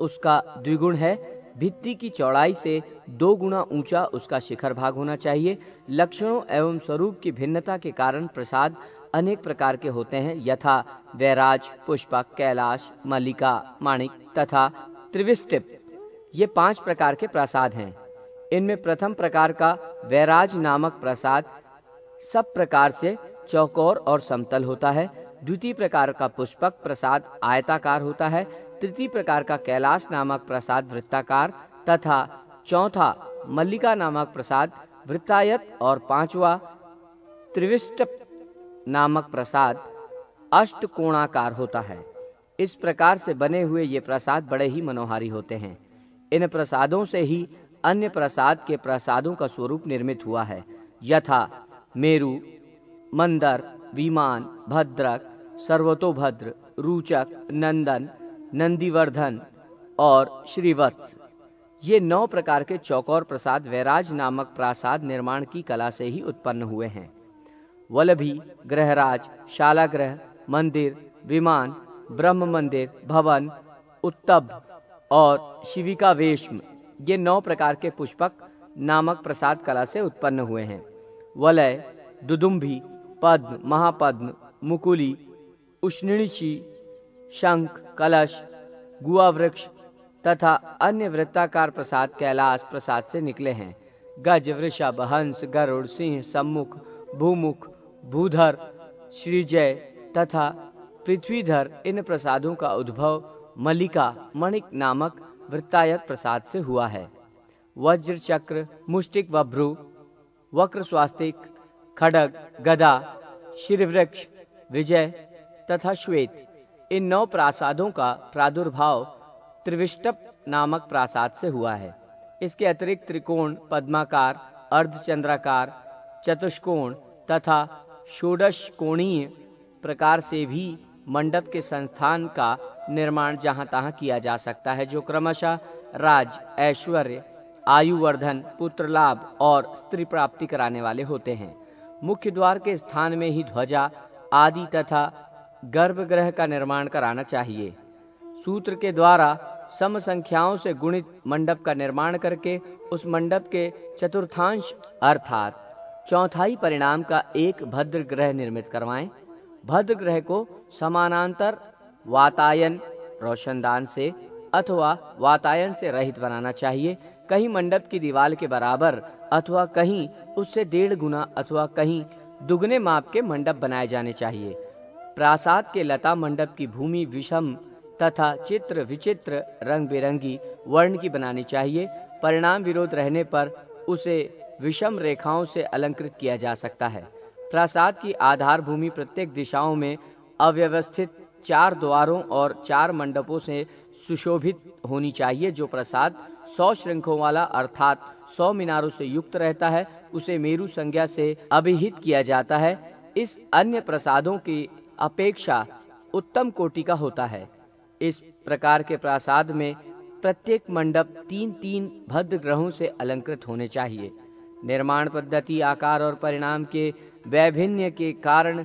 उसका द्विगुण है। भित्ति की चौड़ाई से 2 गुना ऊंचा उसका शिखर भाग होना चाहिए। लक्षणों एवं स्वरूप की भिन्नता के कारण प्रसाद अनेक प्रकार के होते हैं, यथा वैराज, पुष्पक, कैलाश, मल्लिका, माणिक तथा त्रिविष्टिप। ये 5 प्रकार के प्रसाद हैं। इनमें प्रथम प्रकार का वैराज नामक प्रसाद सब प्रकार से चौकोर और समतल होता है। द्वितीय प्रकार का पुष्पक प्रसाद आयताकार होता है। तृतीय प्रकार का कैलाश नामक प्रसाद वृत्ताकार तथा चौथा मल्लिका नामक प्रसाद वृत्तायत और 5वां त्रिविष्टप नामक प्रसाद अष्टकोणाकार होता है। इस प्रकार से बने हुए ये प्रसाद बड़े ही मनोहारी होते हैं। इन प्रसादों से ही अन्य प्रसाद के प्रसादों का स्वरूप निर्मित हुआ है, यथा मेरु, मंदर, विमान, भद्रक, सर्वतोभद्र, रूचक, नंदन, नंदीवर्धन और श्रीवत्स। ये 9 प्रकार के चौकोर प्रसाद वैराज नामक प्रासाद निर्माण की कला से ही उत्पन्न हुए हैं। वल्लभी, ग्रहराज, शालाग्रह, मंदिर, विमान, ब्रह्म मंदिर, भवन, उत्तब और शिविका वेश्म, ये 9 प्रकार के पुष्पक नामक प्रसाद कला से उत्पन्न हुए हैं। वलय, दुदुम्भी, पद्म, महापद्म, मुकुली, उष्णिषि, शंख, कलश, गुआ वृक्ष तथा अन्य वृत्ताकार प्रसाद कैलाश प्रसाद से निकले हैं। गज, वृषभ, हंस, गरुड़, सिंह, सम्मुख, भूमुख, भूधर, श्रीजय तथा पृथ्वीधर, इन प्रसादों का उद्भव मल्लिका मणिक नामक वृत्तायत प्रसाद से हुआ है। वज्र, चक्र, मुष्टिक, वभ्रु, वक्र स्वास्तिक, खड्ग, गदा, शिरवृक्ष, विजय तथा श्वेत, इन 9 प्रासादों का प्रादुर्भाव त्रिविष्टप नामक प्रासाद से हुआ है। इसके अतिरिक्त त्रिकोण, पद्माकार, अर्धचंद्राकार, चतुष्कोण तथा षोडश कोणीय प्रकार से भी मंडप के संस्थान का निर्माण जहाँ तहाँ किया जा सकता है, जो क्रमशः राज, ऐश्वर्य, आयुवर्धन, पुत्र लाभ और स्त्री प्राप्ति कराने वाले होते हैं। मुख्य द्वार के स्थान में ही ध्वजा आदि तथा गर्भगृह का निर्माण कराना चाहिए। सूत्र के द्वारा सम संख्याओं से गुणित मंडप का निर्माण करके उस मंडप के चतुर्थांश अर्थात चौथाई परिणाम का एक भद्र ग्रह निर्मित करवाएं। भद्र ग्रह को समानांतर वातायन रोशनदान से अथवा वातायन से रहित बनाना चाहिए। कहीं मंडप की दीवार के बराबर अथवा कहीं उससे 1.5 गुना अथवा कहीं दुगने माप के मंडप बनाए जाने चाहिए। प्रासाद के लता मंडप की भूमि विषम तथा चित्र विचित्र रंग बिरंगी वर्ण की बनानी चाहिए। परिणाम विरोध रहने पर उसे विषम रेखाओं से अलंकृत किया जा सकता है। प्रासाद की आधार भूमि प्रत्येक दिशाओं में अव्यवस्थित 4 द्वारों और 4 मंडपों से सुशोभित होनी चाहिए। जो प्रासाद 100 श्रृंखों वाला अर्थात 100 मीनारों से युक्त रहता है, उसे मेरु संज्ञा से अभिहित किया जाता है। इस अन्य प्रासादों की अपेक्षा उत्तम कोटि का होता है। इस प्रकार के प्रासाद में प्रत्येक मंडप 3-3 भद्र ग्रहों से अलंकृत होने चाहिए। निर्माण पद्धति, आकार और परिणाम के वैभिन्न के कारण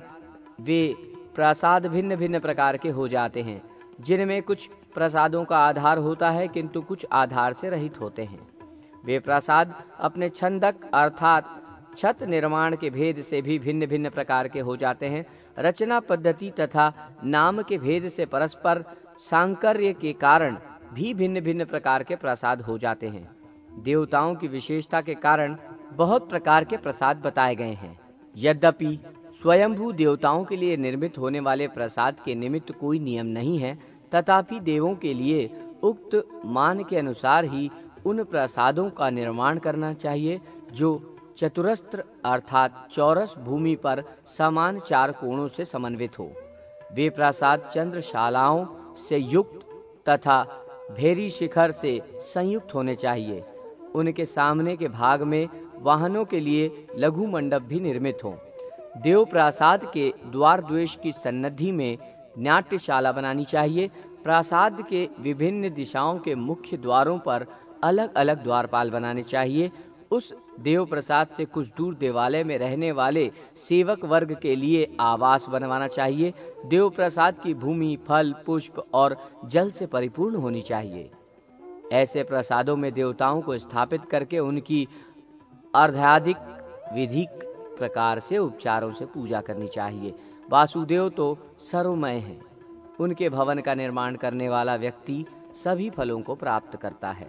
वे प्रासाद भिन्न भिन्न प्रकार के हो जाते हैं, जिनमें कुछ प्रासादों का आधार होता है किंतु कुछ आधार से रहित होते हैं। वे प्रासाद अपने छंदक अर्थात छत निर्माण के भेद से भी भिन्न भिन्न प्रकार के हो जाते हैं। रचना पद्धति तथा नाम के भेद से परस्पर सांकर्य के कारण भी भिन्न भिन्न प्रकार के प्रासाद हो जाते हैं। देवताओं की विशेषता के कारण बहुत प्रकार के प्रासाद बताए गए हैं। यद्यपि स्वयंभू देवताओं के लिए निर्मित होने वाले प्रासाद के निमित्त कोई नियम नहीं है, तथापि देवों के लिए उक्त मान के अनुसार ही उन प्रासादों का निर्माण करना चाहिए जो चतुरस्र अर्थात चौरस भूमि पर समान 4 कोणों से समन्वित हो। वे प्रासाद चंद्रशालाओं से युक्त तथा भेरी शिखर से संयुक्त होने चाहिए। उनके सामने के भाग में वाहनों के लिए लघु मंडप भी निर्मित हो। देव प्रासाद के द्वार द्वेष की सन्निधि में नाट्यशाला बनानी चाहिए। प्रासाद के विभिन्न दिशाओं के मुख्य द्वारों पर अलग अलग द्वारपाल बनाने चाहिए। उस देव प्रसाद से कुछ दूर देवालय में रहने वाले सेवक वर्ग के लिए आवास बनवाना चाहिए। देव प्रसाद की भूमि फल, पुष्प और जल से परिपूर्ण होनी चाहिए। ऐसे प्रसादों में देवताओं को स्थापित करके उनकी अर्धाधिक विधिक प्रकार से उपचारों से पूजा करनी चाहिए। वासुदेव तो सर्वमय हैं। उनके भवन का निर्माण करने वाला व्यक्ति सभी फलों को प्राप्त करता है।